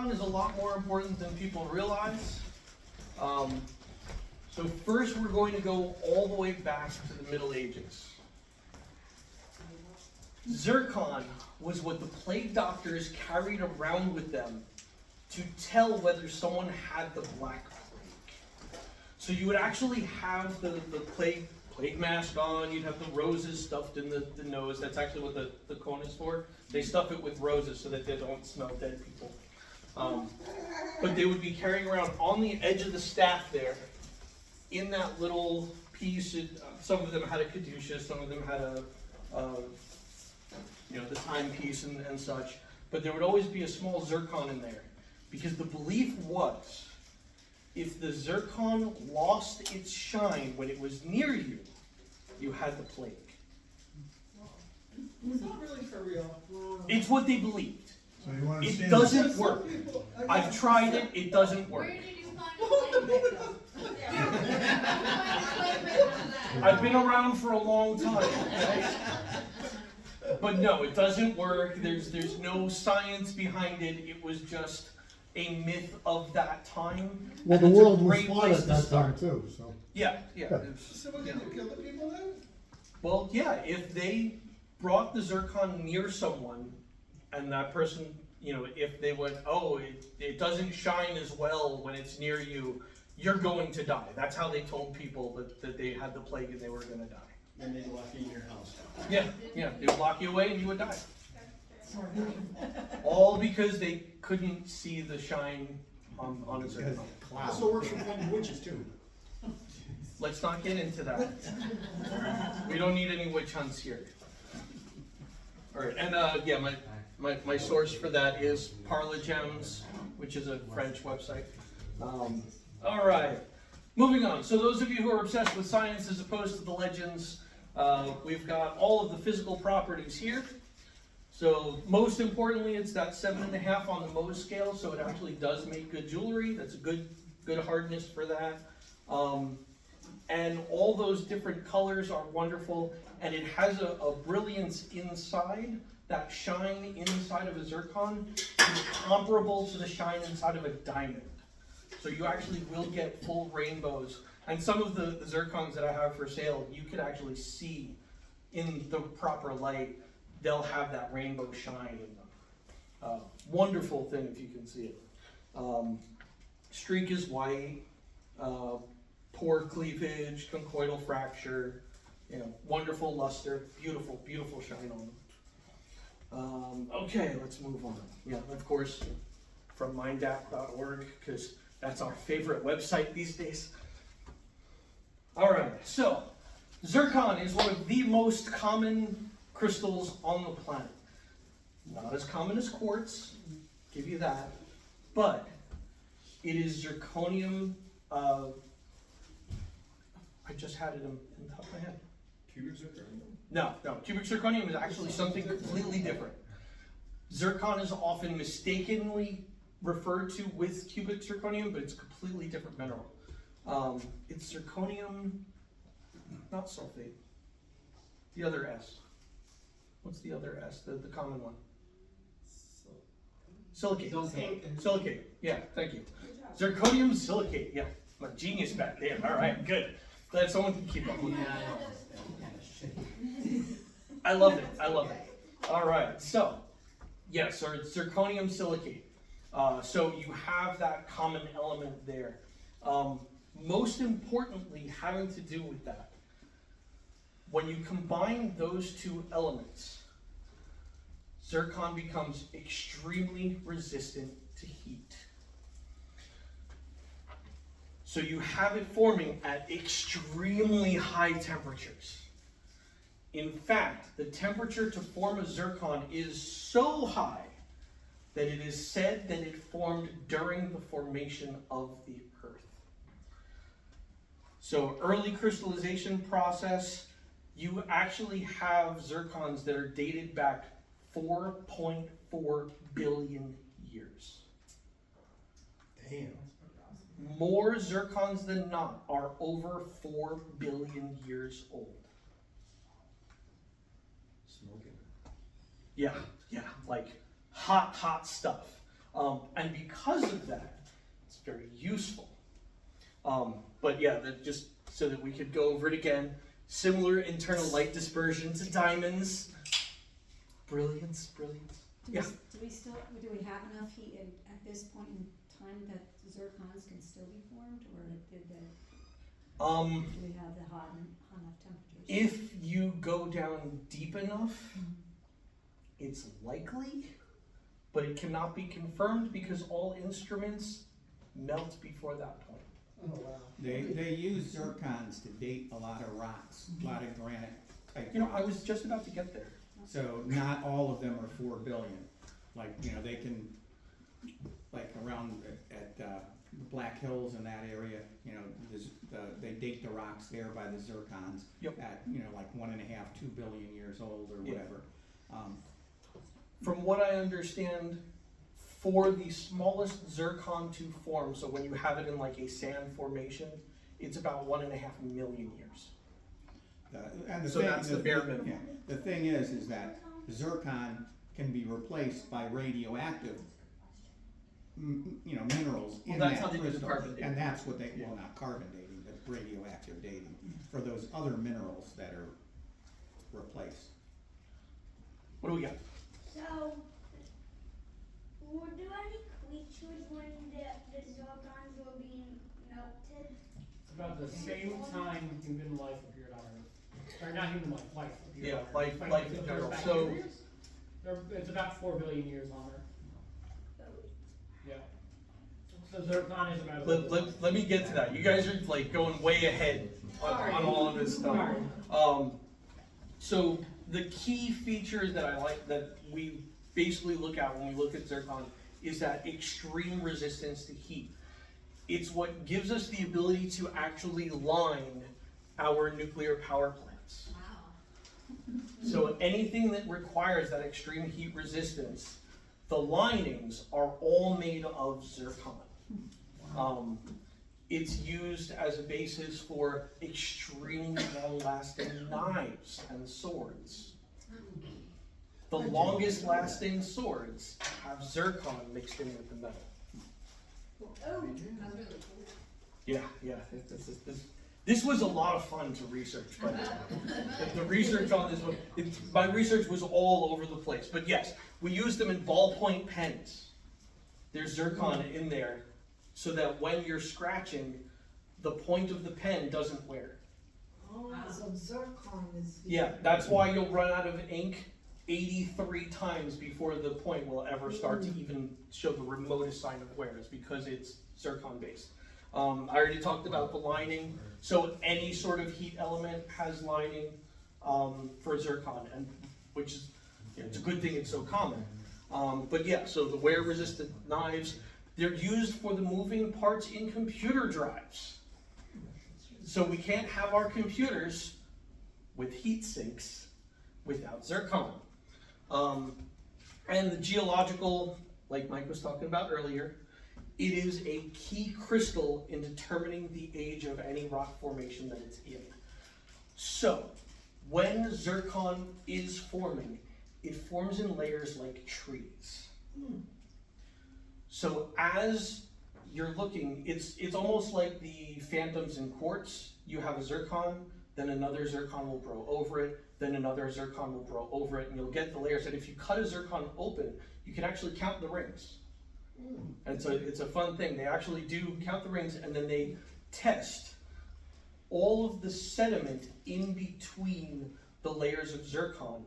zircon is a lot more important than people realize. So first we're going to go all the way back to the Middle Ages. Zircon was what the plague doctors carried around with them to tell whether someone had the Black Plague. So you would actually have the plague mask on, you'd have the roses stuffed in the nose. That's actually what the cone is for. They stuff it with roses so that they don't smell dead people. But they would be carrying around on the edge of the staff there, in that little piece. Some of them had a caduceus, some of them had the timepiece and such. But there would always be a small zircon in there, because the belief was, if the zircon lost its shine when it was near you, you had the plague. It's not really for real. It's what they believed. So you want to It doesn't work. I've tried it, it doesn't work. Where did you find a plague victim? I've been around for a long time. But no, it doesn't work. There's no science behind it. It was just a myth of that time. Well, And the it's a world was great flawed place at to that start. time too, so. Yeah. So we're going to kill the people then? Well, yeah, if they brought the zircon near someone, and that person, if they went, oh, it doesn't shine as well when it's near you, you're going to die. That's how they told people that they had the plague and they were going to die. And they'd lock you in your house. Yeah, they would lock you away and you would die. All because they couldn't see the shine on a zircon. Also works for finding witches too. Let's not get into that. We don't need any witch hunts here. All right, and my source for that is Parle Gems, which is a French website. All right, moving on. So those of you who are obsessed with science as opposed to the legends, we've got all of the physical properties here. So most importantly, it's that 7.5 on the Mohs scale, so it actually does make good jewelry. That's a good hardness for that. And all those different colors are wonderful, and it has a brilliance inside. That shine inside of a zircon is comparable to the shine inside of a diamond. So you actually will get full rainbows. And some of the zircons that I have for sale, you could actually see in the proper light, they'll have that rainbow shine in them. Wonderful thing if you can see it. Streak is white, pore cleavage, conchoidal fracture, wonderful luster, beautiful, beautiful shine on them. Okay, let's move on. Yeah, of course, from mindapp.org, because that's our favorite website these days. All right, so zircon is one of the most common crystals on the planet. Not as common as quartz, give you that, but it is zirconium. I just had it in the top of my head. Cubic zirconium? No, cubic zirconium is actually something completely different. Zircon is often mistakenly referred to with cubic zirconium, but it's a completely different mineral. It's zirconium, not sulfate. The other S. What's the other S? The common one. Silicate. Silicate. Yeah, thank you. Zirconium silicate. Yeah, I'm a genius back there. All right, good. Glad someone can keep up with me. I love it. All right, so yes, or it's zirconium silicate. So you have that common element there. Most importantly, having to do with that, when you combine those two elements, zircon becomes extremely resistant to heat. So you have it forming at extremely high temperatures. In fact, the temperature to form a zircon is so high that it is said that it formed during the formation of the Earth. So early crystallization process, you actually have zircons that are dated back 4.4 billion years. Damn. More zircons than not are over 4 billion years old. Smoking. Yeah, like hot stuff. And because of that, it's very useful. But yeah, that just so that we could go over it again. Similar internal light dispersion to diamonds. Brilliance. Do Yeah. do we have enough heat at this point in time that zircons can still be formed, or do we have the hot enough temperatures? If you go down deep enough, it's likely, but it cannot be confirmed because all instruments melt before that point. Oh, wow. They use zircons to date a lot of rocks, a lot of granite type You know, I rocks. was just about to get there. So not all of them are 4 billion. Like, you know, they can, like around at the Black Hills in that area, you know, they date the rocks there by the zircons. Yep. At, you know, like 1.5, 2 billion years old or Yeah. whatever. From what I understand, for the smallest zircon to form, so when you have it in like a sand formation, it's about 1.5 million years. And the So thing, that's the bare minimum. yeah, the thing is that zircon can be replaced by radioactive, you know, minerals Well, in that's that how they do the crystal. carbon dating. And that's what they, Yeah. well, not carbon dating, but radioactive dating for those other minerals that are replaced. What do we got? So, were there any creatures when the zircons were being melted? It's about the same time human life appeared on Earth. Or not human life appeared Yeah, on Earth. life Like, in the general. first So- bacteria? It's about 4 billion years on Earth. Yeah. So zircon is about. Let me get to that. You guys are like going way ahead on all of this stuff. So the key feature that I like that we basically look at when we look at zircon is that extreme resistance to heat. It's what gives us the ability to actually line our nuclear power plants. Wow. So anything that requires that extreme heat resistance, the linings are all made of zircon. It's used as a basis for extremely long-lasting knives and swords. The longest-lasting swords have zircon mixed in with the metal. Oh, that's really cool. Yeah. This was a lot of fun to research, but the research on this one, my research was all over the place. But yes, we used them in ballpoint pens. There's zircon in there so that when you're scratching, the point of the pen doesn't wear. Oh, so zircon is. Yeah, that's why you'll run out of ink 83 times before the point will ever start to even show the remotest sign of wear, is because it's zircon based. I already talked about the lining, so any sort of heat element has lining for zircon, and which is, you know, it's a good thing it's so common. But yeah, so the wear resistant knives, they're used for the moving parts in computer drives. So we can't have our computers with heat sinks without zircon. And the geological, like Mike was talking about earlier, it is a key crystal in determining the age of any rock formation that it's in. So, when zircon is forming, it forms in layers like trees. So as you're looking, it's almost like the phantoms in quartz. You have a zircon, then another zircon will grow over it, then another zircon will grow over it, and you'll get the layers. And if you cut a zircon open, you can actually count the rings. And so it's a fun thing. They actually do count the rings, and then they test all of the sediment in between the layers of zircon.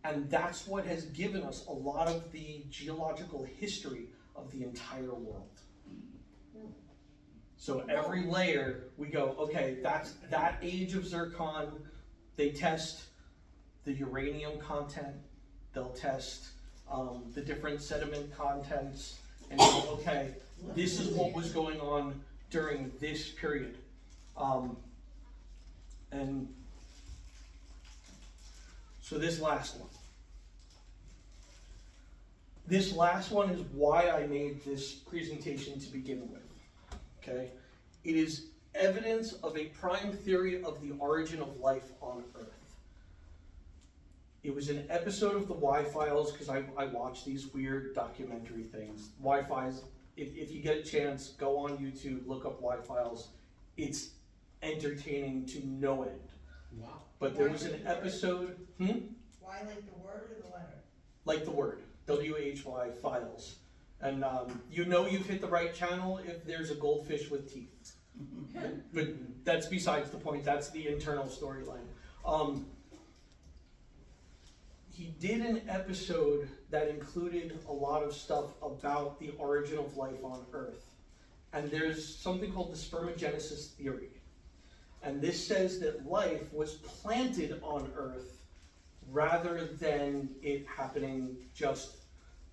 And that's what has given us a lot of the geological history of the entire world. So every layer, we go, okay, that's that age of zircon. They test the uranium content. They'll test the different sediment contents. And go, okay, this is what was going on during this period. And so this last one. This last one is why I made this presentation to begin with. Okay? It is evidence of a prime theory of the origin of life on Earth. It was an episode of the Y-Files, because I watch these weird documentary things. Y-Files, if you get a chance, go on YouTube, look up Y-Files. It's entertaining to no end. Wow. But there was an episode, Why like the word or the letter? like the word, W-H-Y, files. And you know you've hit the right channel if there's a goldfish with teeth. But that's besides the point, that's the internal storyline. He did an episode that included a lot of stuff about the origin of life on Earth. And there's something called the spermogenesis theory. And this says that life was planted on Earth rather than it happening just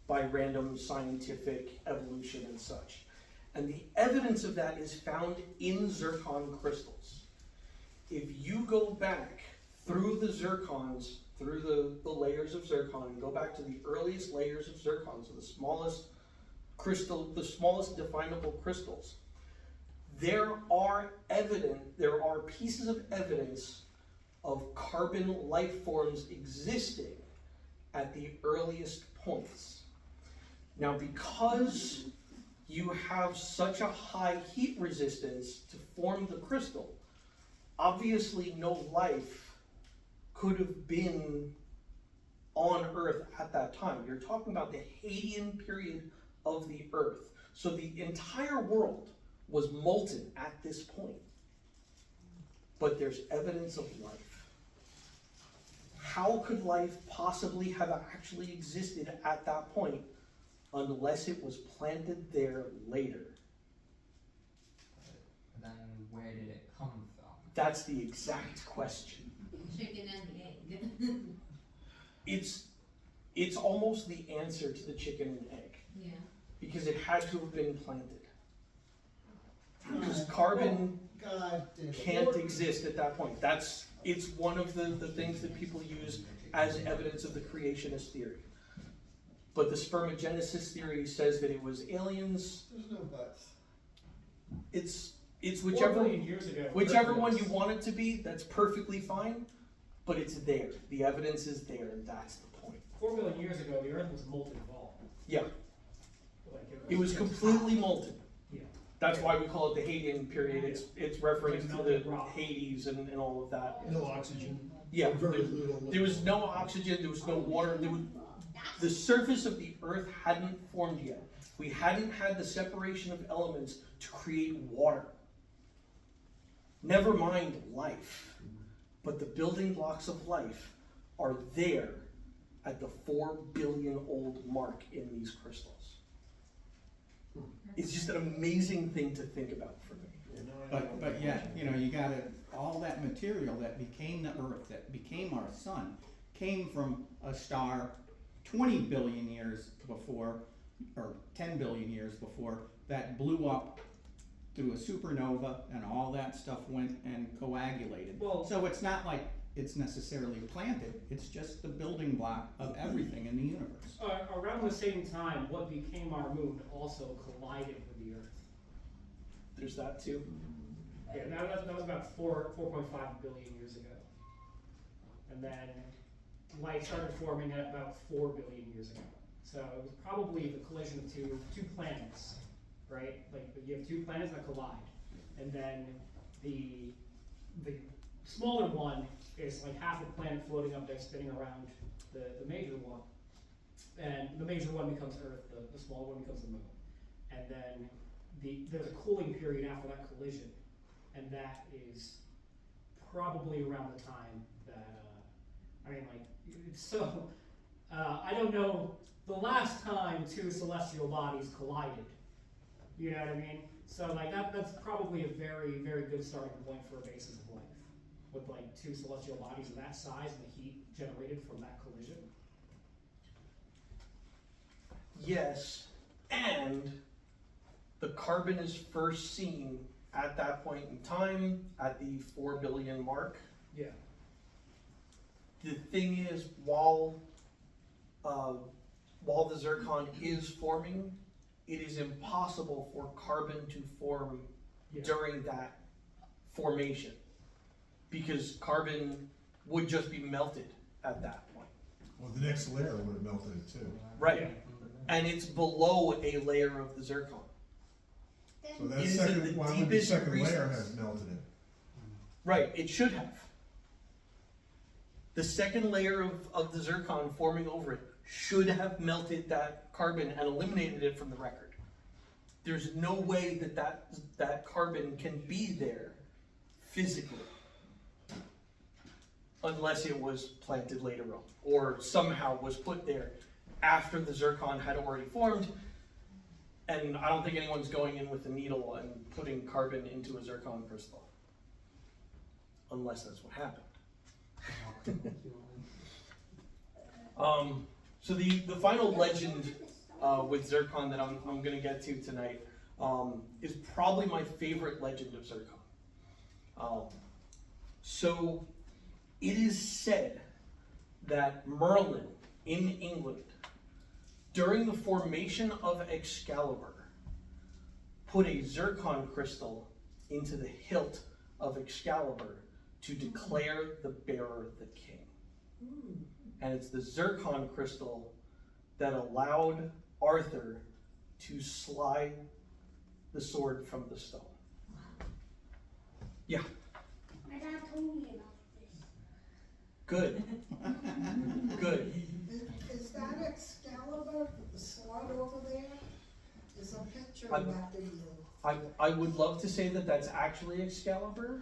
by random scientific evolution and such. And the evidence of that is found in zircon crystals. If you go back through the zircons, through the layers of zircon, and go back to the earliest layers of zircon, so the smallest crystal, the smallest definable crystals, there are pieces of evidence of carbon life forms existing at the earliest points. Now, because you have such a high heat resistance to form the crystal, obviously no life could have been on Earth at that time. You're talking about the Hadean period of the Earth. So the entire world was molten at this point. But there's evidence of life. How could life possibly have actually existed at that point unless it was planted there later? Then where did it come from? That's the exact question. Chicken and the egg. It's almost the answer to the chicken and egg, Yeah. because it had to have been planted. Because carbon God damn it. can't exist at that point. It's one of the things that people use as evidence of the creationist theory. But the spermogenesis theory says that it was aliens. There's no buts. It's 4 whichever billion years ago. whichever one you want it to be, that's perfectly fine. But it's there. The evidence is there, and that's the point. 4 billion years ago, the Earth was molten ball. Yeah, Like it was completely molten. Yeah. That's why we call it the Hadean period. It's reference to the Rock. Hades and all of that. No oxygen. Yeah, Very little. there was no oxygen, there was no water, the surface of the Earth hadn't formed yet. We hadn't had the separation of elements to create water. Never mind life. But the building blocks of life are there at the 4 billion old mark in these crystals. It's just an amazing thing to think about for me. But yet, you know, you gotta, all that material that became the Earth, that became our sun, came from a star 20 billion years before, or 10 billion years before, that blew up through a supernova, and all that stuff went and coagulated. Well- So it's not like it's necessarily planted, it's just the building block of everything in the universe. Around the same time, what became our moon also collided with the Earth. There's that too. Yeah, that was about 4.5 billion years ago. And then life started forming at about 4 billion years ago. So it was probably the collision of two planets, right? Like you have two planets that collide, and then the smaller one is like half a planet floating up there, spinning around the major one, and the major one becomes Earth. The smaller one becomes the moon, and then there's a cooling period after that collision, and that is probably around the time that I don't know the last time two celestial bodies collided. You know what I mean? So like that's probably a very, very good starting point for a basis of life, with like two celestial bodies of that size and the heat generated from that collision. Yes, and the carbon is first seen at that point in time, at the 4 billion mark. Yeah. The thing is, while the zircon is forming, it is impossible for carbon to form during that formation, because carbon would just be melted at that point. Well, the next layer would have melted it too. Right. Yeah. And it's below a layer of the zircon. So It that is in the second, why would the deepest second layer recesses. have melted it? Right, it should have. The second layer of the zircon forming over it should have melted that carbon and eliminated it from the record. There's no way that carbon can be there physically unless it was planted later on or somehow was put there after the zircon had already formed. And I don't think anyone's going in with a needle and putting carbon into a zircon crystal. Unless that's what happened. So the final legend with zircon that I'm gonna get to tonight is probably my favorite legend of zircon. So it is said that Merlin in England, during the formation of Excalibur, put a zircon crystal into the hilt of Excalibur to declare the bearer the king. And it's the zircon crystal that allowed Arthur to slide the sword from the stone. Yeah, My dad told me about this. good. Good. Is that Excalibur, the sword over there? There's a picture I- of that video. I would love to say that that's actually Excalibur.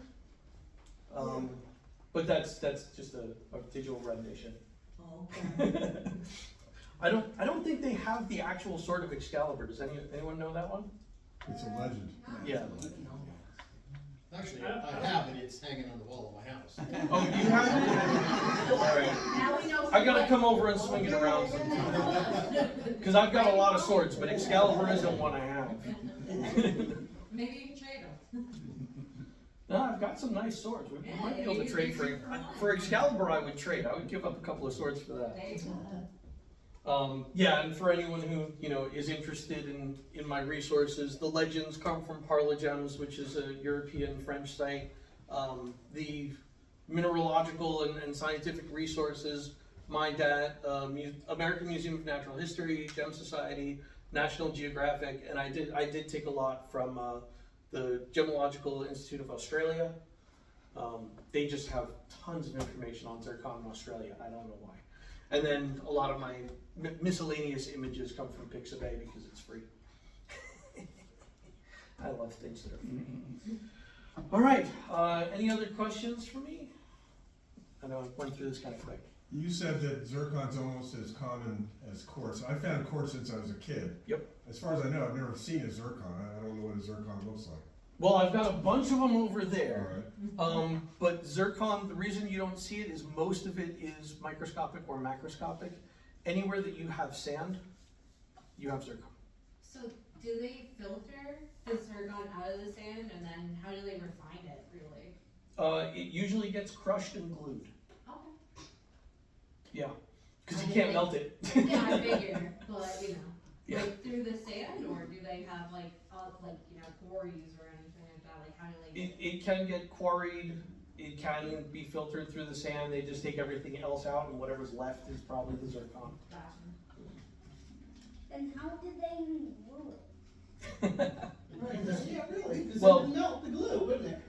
But that's just a digital rendition. Oh, okay. I don't think they have the actual sword of Excalibur. Does anyone know that one? It's a legend. Yeah. Actually, I have it, it's hanging on the wall of my house. Oh, you have it? All right. Now we know. I gotta come over and swing it around sometime. Because I've got a lot of swords, but Excalibur isn't one I have. Maybe you can trade them. No, I've got some nice swords. We Yeah, might be able to you trade use for it for mine. for Excalibur. I would trade. I would give up a couple of swords for that. There you go. Yeah, and for anyone who is interested in my resources, the legends come from Parlegems, which is a European French site. The mineralogical and scientific resources, my dad, American Museum of Natural History, Gem Society, National Geographic, and I did take a lot from the Gemological Institute of Australia. They just have tons of information on zircon in Australia. I don't know why. And then a lot of my miscellaneous images come from Pixabay because it's free. I love things that are free. All right, any other questions for me? I know I went through this kind of quick. You said that zircon's almost as common as quartz. I found quartz since I was a kid. Yep. As far as I know, I've never seen a zircon. I don't know what a zircon looks like. Well, I've got a bunch of them over there. Alright. But zircon, the reason you don't see it is most of it is microscopic or macroscopic. Anywhere that you have sand, you have zircon. So do they filter the zircon out of the sand and then how do they refine it really? It usually gets crushed and glued. Okay. Yeah, because I you didn't can't melt it. Yeah, I figured, but Yeah. like through the sand or do they have like quarries or anything like that? Like how do they It can get quarried, it can be filtered through the sand, they just take everything else out and whatever's left is probably the zircon. Then how did they even glue it? Yeah, really, because Well- it would melt the glue, wouldn't it?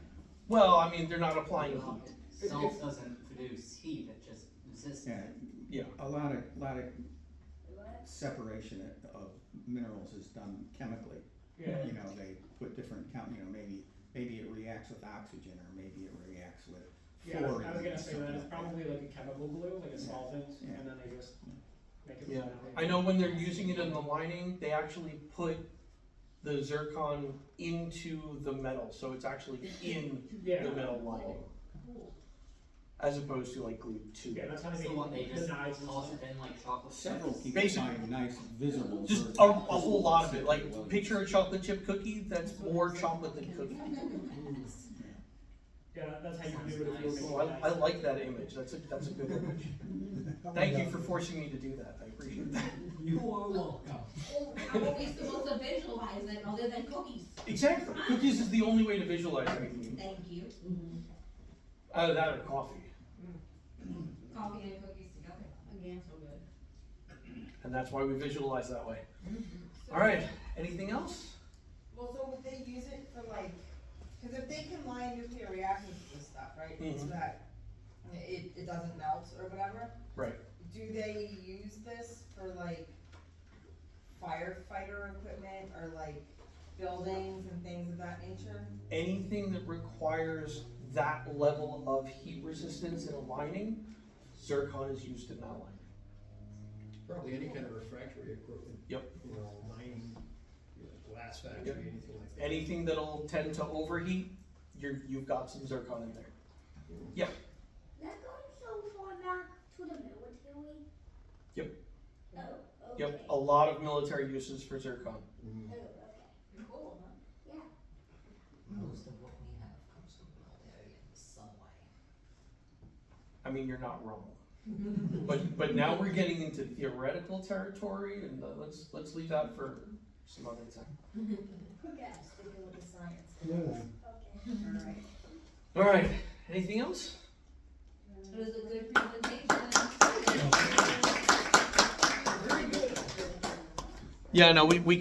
Well, I mean, they're not applying heat. Salt doesn't produce heat, it just resists. Yeah, Yeah. a lot of separation of minerals is done chemically. Yeah. You know, they put different maybe it reacts with oxygen or maybe it reacts with Yeah, I was fluorine. gonna say that something it's like probably like a chemical glue, like a Yeah. solvent, Yeah. and then they just make it. Yeah, blend out. I know when they're using it in the lining, they actually put the zircon into the metal, so it's actually in Yeah. the metal lining, Cool. as opposed to like glued to Yeah, it. that's how they So what, they make just the knives and toss stuff. it in like chocolate Several chips? people Basically. find nice visible. Just zircon. a whole lot of it, like picture a chocolate chip cookie, that's more chocolate than cookie. Yeah, that's how you do it if you were making Oh, I like that image, that's a good image. Thank you for forcing me to do that, I appreciate that. You are welcome. Well, how are we supposed to visualize it other than cookies? Exactly, cookies is the only way to visualize anything. Thank you. Either that or coffee. Coffee and cookies together. Yeah. So good. And that's why we visualize that way. All right, anything else? Well, so would they use it for like, cause if they can line nuclear reactors with this stuff, right, so Mhm. that it doesn't melt or whatever, Right. do they use this for like firefighter equipment or like buildings and things of that nature? Anything that requires that level of heat resistance in a lining, zircon is used in that lining. Probably any kind of refractory equipment. Yep. You know, mining, you know, glass factory, Yep. anything like that. Anything that'll tend to overheat, you've got some zircon in there. Yep. That going so far back to the military? Yep. Oh, okay. Yep, a lot of military uses for zircon. Mm. Oh, okay. Cool, huh? Yeah. Most of what we have comes from military in some way. I mean, you're not wrong. But now we're getting into theoretical territory, and let's leave that for some other time. Who gets to do with the science? Yeah. Okay. All right, anything else? It was a good presentation. Yeah, no, we